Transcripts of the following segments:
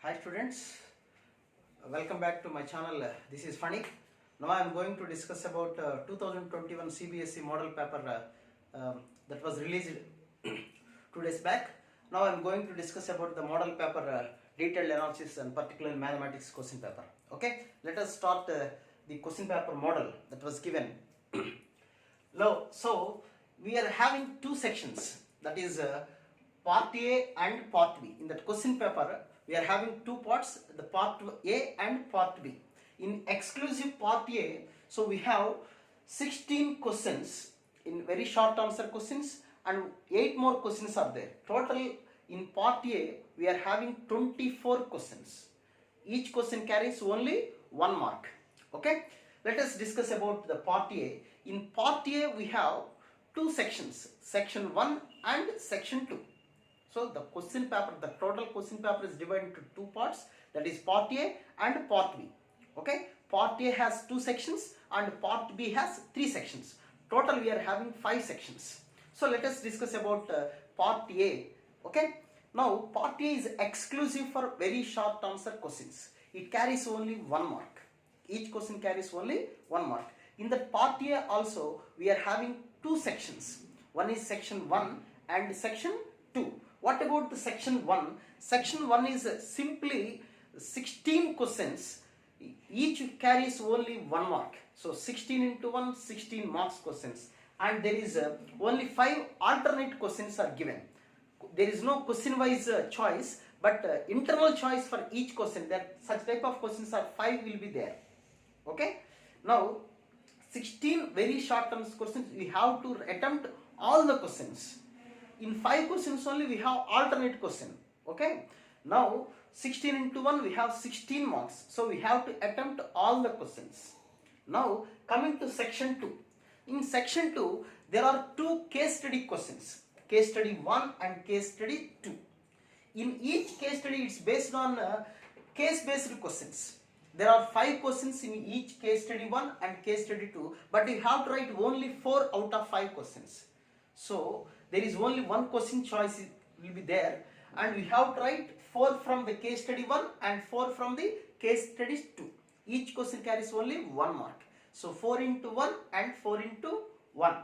Hi students, welcome back to my channel. This is PHANI. Now I am going to discuss about 2021 CBSE model paper that was released 2 days back. Now I am going to discuss about the model paper detailed analysis and particularly mathematics question paper. Okay, let us start the question paper model that was given. Now, so we are having two sections, that is part A and part B. In that question paper we are having two parts, the part A and part B. In exclusive part A, so we have 16 questions in very short answer questions and 8 more questions are there. Total in part A we are having 24 questions. Each question carries only 1 mark. Okay, let us discuss about the part A. In part A we have two sections, section 1 and section 2. So the question paper, the total question paper is divided into two parts, that is part A and part B. Okay, part A has two sections and part B has three sections. Total we are having 5 sections. So let us discuss about part A. Okay, now part A is exclusive for very short answer questions. It carries only 1 mark. Each question carries only 1 mark. In the part A also we are having two sections. One is section 1 and section 2. What about the section 1? Section 1 is simply 16 questions. Each carries only 1 mark. So 16 into 1, 16 marks questions. And there is only 5 alternate questions are given. There is no question wise choice, but internal choice for each question. That such type of questions are 5 will be there. Okay. Now 16 very short term questions, we have to attempt all the questions. In 5 questions only we have alternate question. Okay, now 16 into 1 we have 16 marks, so we have to attempt all the questions. Now coming to section 2. In section 2 there are two case study questions, case study 1 and case study 2. In each case study it's based on case based questions. There are 5 questions in each case study 1 and case study 2, but you have to write only 4 out of 5 questions. So there is only one question choice will be there, and we have to write 4 from the case study 1 and 4 from the case study 2. Each question carries only 1 mark. So 4 into 1 and 4 into 1.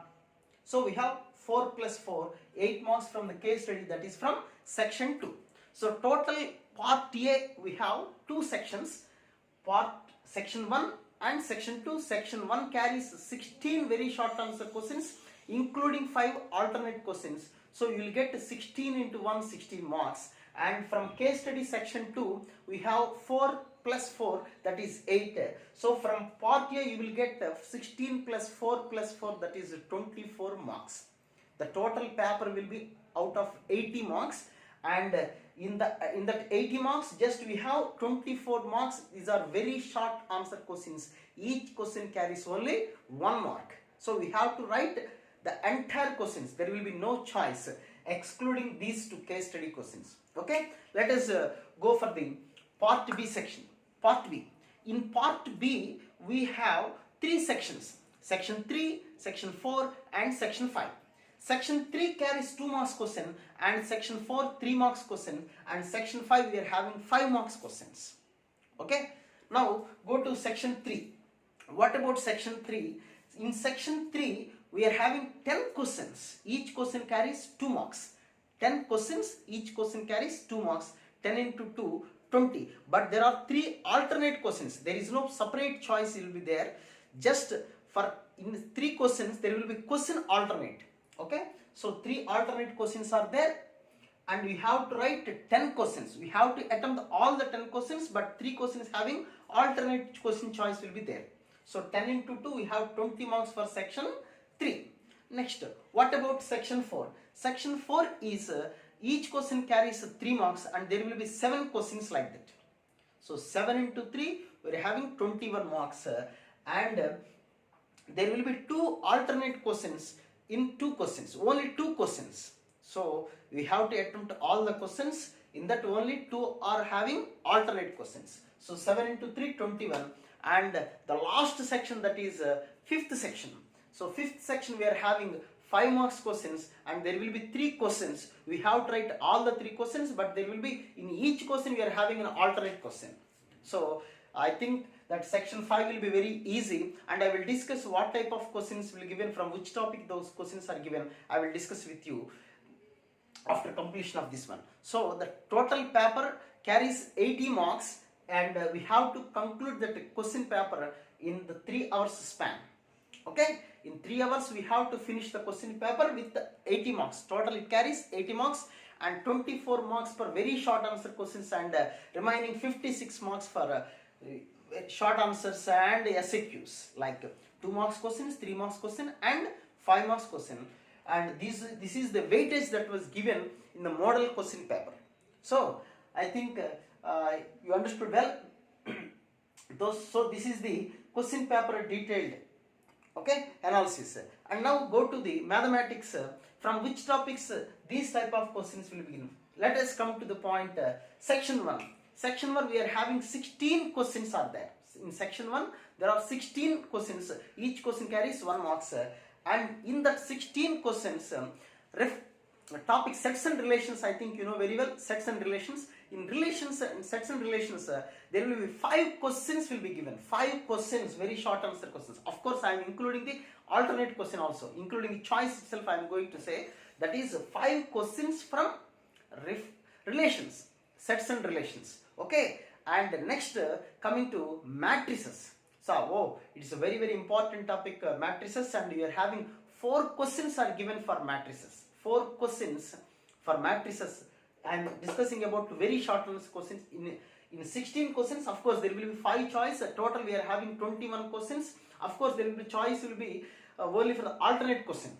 So we have 4 plus 4, 8 marks from the case study, that is from section 2. So total part A we have two sections, part section 1 and section 2. Section 1 carries 16 very short answer questions including 5 alternate questions. So you will get 16 into 1, 16 marks. And from case study section 2 we have 4 plus 4, that is 8. So from part A you will get 16 plus 4 plus 4, that is 24 marks. The total paper will be out of 80 marks, and in that 80 marks just we have 24 marks. These are very short answer questions. Each question carries only 1 mark. So we have to write the entire questions. There will be no choice excluding these two case study questions. Okay, let us go for the part B section. Part B. In part B we have 3 sections, section 3, section 4 and section 5. Section 3 carries 2 marks question and section 4 3 marks question, and section 5 we are having 5 marks questions. Okay, now go to section 3. What about section 3? In section 3 we are having 10 questions. Each question carries 2 marks. 10 questions, each question carries 2 marks. 10 into 2, 20. But there are 3 alternate questions. There is no separate choice will be there. Just for in 3 questions there will be question alternate. Okay, so 3 alternate questions are there, and we have to write 10 questions. We have to attempt all the 10 questions, but 3 questions having alternate question choice will be there. So 10 into 2 we have 20 marks for section 3. Next, what about section 4? Section 4 is each question carries 3 marks and there will be 7 questions like that. So 7 into 3 we are having 21 marks, and there will be 2 alternate questions in 2 questions, only 2 questions. So we have to attempt all the questions. In that only 2 are having alternate questions. So 7 into 3, 21. And the last section, that is 5th section. So 5th section we are having 5 marks questions, and there will be 3 questions. We have to write all the 3 questions, but there will be, in each question we are having an alternate question. So I think that section 5 will be very easy, and I will discuss what type of questions will be given, from which topic those questions are given. I will discuss with you after completion of this one. So the total paper carries 80 marks, and we have to conclude that question paper in the 3 hours span. Okay, in 3 hours we have to finish the question paper with 80 marks. Total it carries 80 marks and 24 marks for very short answer questions, and remaining 56 marks for short answers and SAQs, like 2 marks questions, 3 marks question and 5 marks question. And this is the weightage that was given in the model question paper. So I think you understood well. So this is the question paper detailed, okay, analysis. And now go to the mathematics. From which topics these type of questions will be given. Let us come to the point. Section 1. Section 1 we are having 16 questions are there. In section 1 there are 16 questions. Each question carries 1 marks. And in that 16 questions, topic sets and relations, I think you know very well, sets and relations. In sets and relations, there will be 5 questions will be given. 5 questions, very short answer questions. Of course, I am including the alternate question also, including the choice itself. I am going to say that is 5 questions from relations, sets and relations. Okay, and next coming to matrices. So, it is a very important topic, matrices, and we are having 4 questions are given for matrices. 4 questions for matrices. I am discussing about very short answer questions. In 16 questions, of course, there will be 5 choice. Total, we are having 21 questions. Of course, there will be choice will be only for the alternate question.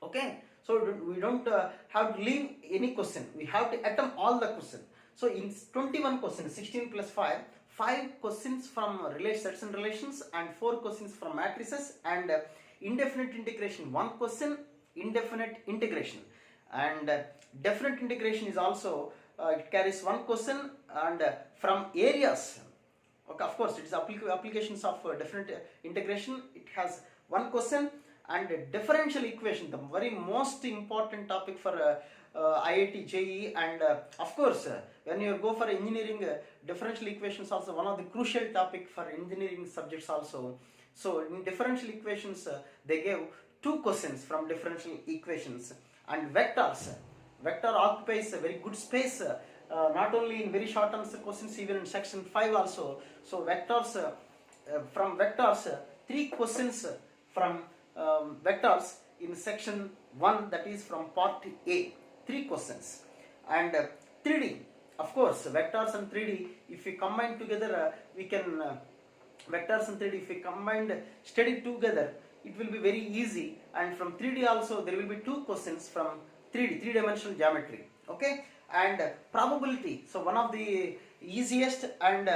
Okay, so we don't have to leave any question. We have to attempt all the questions. So in 21 questions, 16 plus 5 questions from sets and relations, and 4 questions from matrices, and indefinite integration 1 question, indefinite integration, and definite integration is also it carries 1 question, and from areas. Okay, of course, it is applications of definite integration. It has 1 question, and differential equation, the very most important topic for IIT, JEE, and of course, when you go for engineering, differential equations also one of the crucial topic for engineering subjects also. So in differential equations, they gave 2 questions from differential equations, and vectors. Vector occupies a very good space, not only in very short answer questions, even in section 5 also. So vectors, from vectors, 3 questions from vectors in section 1, that is from part A. 3 questions. And 3D, of course, vectors and 3D, if we combine together, we can vectors and 3D, if we combined study together, it will be very easy. And from 3D also there will be 2 questions from 3D, 3-dimensional geometry. Okay, and probability. So one of the easiest and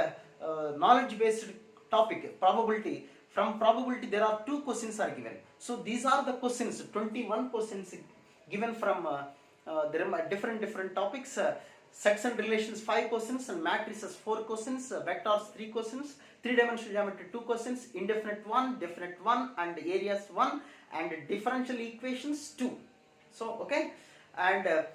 knowledge-based topic, probability. From probability there are 2 questions are given. So these are the questions, 21 questions given from different topics. Sets and relations 5 questions, and matrices 4 questions, vectors 3 questions, 3-dimensional geometry 2 questions, indefinite 1, definite 1, and areas 1, and differential equations 2. So okay, and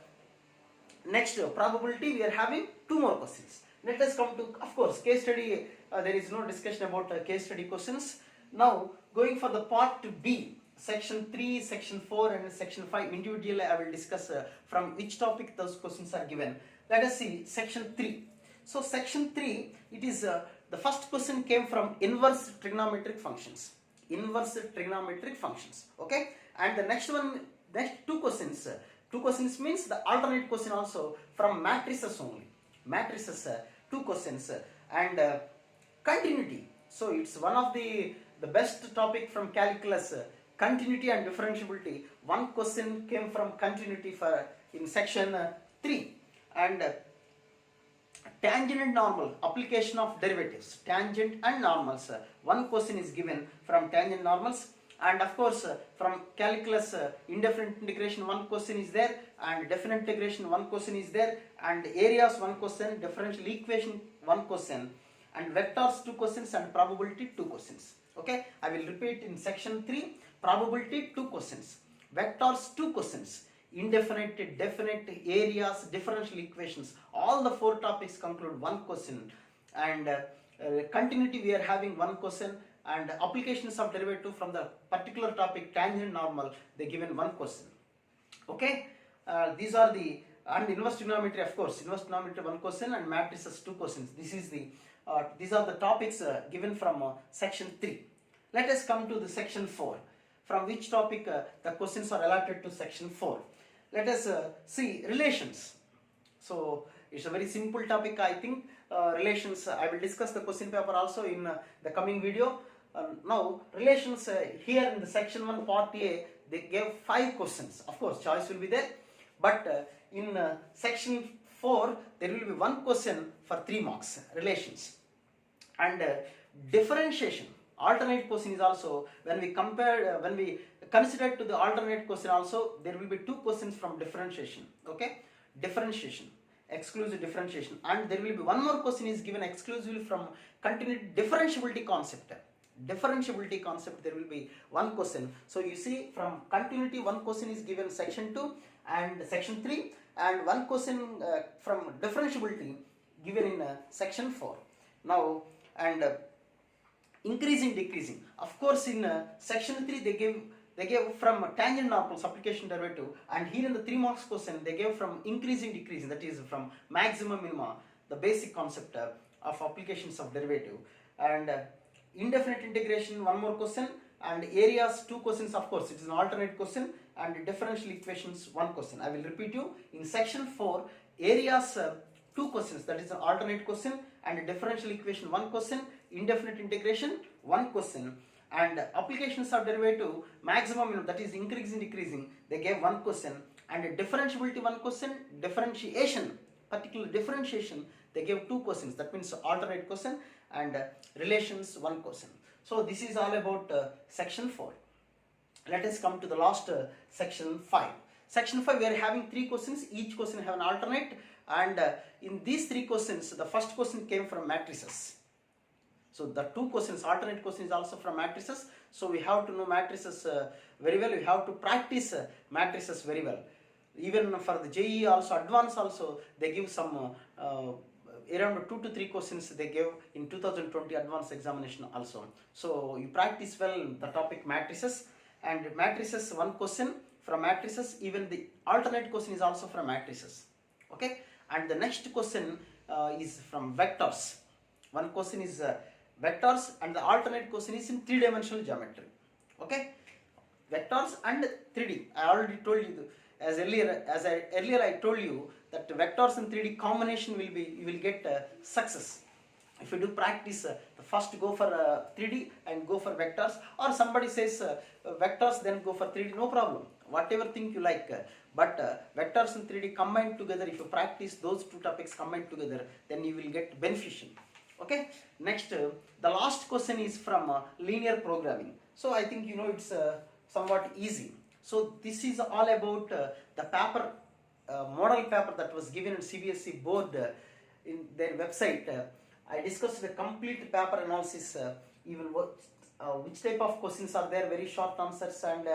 next probability we are having 2 more questions. Let us come to, of course, case study. There is no discussion about case study questions. Now going for the part B, section 3, section 4, and section 5 individually I will discuss from which topic those questions are given. Let us see section 3. So section 3, it is the first question came from inverse trigonometric functions. Inverse trigonometric functions. Okay, and the next 2 questions. 2 questions means the alternate question also from matrices only. Matrices 2 questions, and continuity. So it's one of the best topic from calculus. Continuity and differentiability. 1 question came from continuity for in section 3, and tangent and normal, application of derivatives, tangent and normals. 1 question is given from tangent normals, and of course from calculus, indefinite integration 1 question is there, and definite integration 1 question is there, and areas 1 question, differential equation 1 question, and vectors 2 questions, and probability 2 questions. Okay, I will repeat in section 3, probability 2 questions, Vectors, 2 questions. Indefinite, definite, areas, differential equations. All the 4 topics conclude 1 question. And continuity we are having 1 question. And applications of derivative from the particular topic, tangent, normal, they given 1 question. Okay, these are the, and inverse trigonometry, of course, inverse trigonometry 1 question and matrices 2 questions. These are the topics given from section 3. Let us come to the section 4, from which topic the questions are allotted to section 4. Let us see relations. So it's a very simple topic, I think. Relations, I will discuss the question paper also in the coming video. Now relations, here in the section 1 part A, they gave 5 questions. Of course choice will be there, but in section 4 there will be 1 question for 3 marks, relations. And differentiation, alternate question is also, when we compare, when we consider to the alternate question also, there will be 2 questions from differentiation. Okay, differentiation, exclusive differentiation, and there will be 1 more question is given exclusively from continuity differentiability concept. Differentiability concept, there will be 1 question. So you see, from continuity 1 question is given section 2 and section 3, and 1 question from differentiability given in section 4. Now, and increasing, decreasing, of course in section 3 they gave from tangent normals, application derivative, and here in the 3 marks question they gave from increasing, decreasing, that is from maximum, minima, the basic concept of applications of derivative. And indefinite integration 1 more question, and areas 2 questions, of course it is an alternate question, and differential equations 1 question. I will repeat you, in section 4 areas 2 questions, that is an alternate question, and differential equation 1 question, indefinite integration 1 question, and applications of derivative maximum, minimum, that is increasing, decreasing, they gave 1 question, and differentiability 1 question, differentiation, particular differentiation, they gave 2 questions, that means alternate question, and relations 1 question. So this is all about section 4. Let us come to the last section 5. Section 5 we are having 3 questions, each question have an alternate, and in these 3 questions the first question came from matrices. So the 2 questions, alternate question is also from matrices, so we have to know matrices very well, we have to practice matrices very well. Even for the JEE also, advanced also, they give some around 2 to 3 questions they gave in 2020 advanced examination also. So you practice well the topic matrices, and matrices 1 question from matrices, even the alternate question is also from matrices. Okay, and the next question is from vectors. 1 question is vectors, and the alternate question is in 3-dimensional geometry. Okay, vectors and 3D. I already told you, earlier I told you that vectors and 3D combination will be, you will get success. If you do practice, first go for 3D and go for vectors, or somebody says vectors then go for 3D, no problem, whatever thing you like, but vectors and 3D combined together, if you practice those 2 topics combined together, then you will get beneficial. Okay, next the last question is from linear programming. So I think you know it's somewhat easy. So this is all about the paper, model paper that was given in CBSE board in their website. I discussed the complete paper analysis, even which type of questions are there, very short answers, and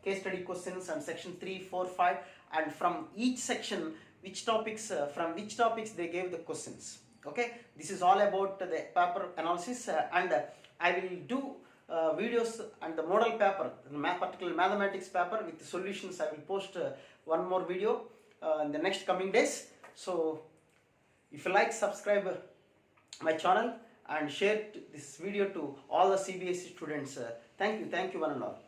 case study questions, and section 3, 4, 5, and from each section which topics, from which topics they gave the questions. Okay, this is all about the paper analysis, and I will do videos and the model paper, the particular mathematics paper with the solutions. I will post 1 more video in the next coming days. So if you like, subscribe my channel and share this video to all the CBSE students. Thank you one and all.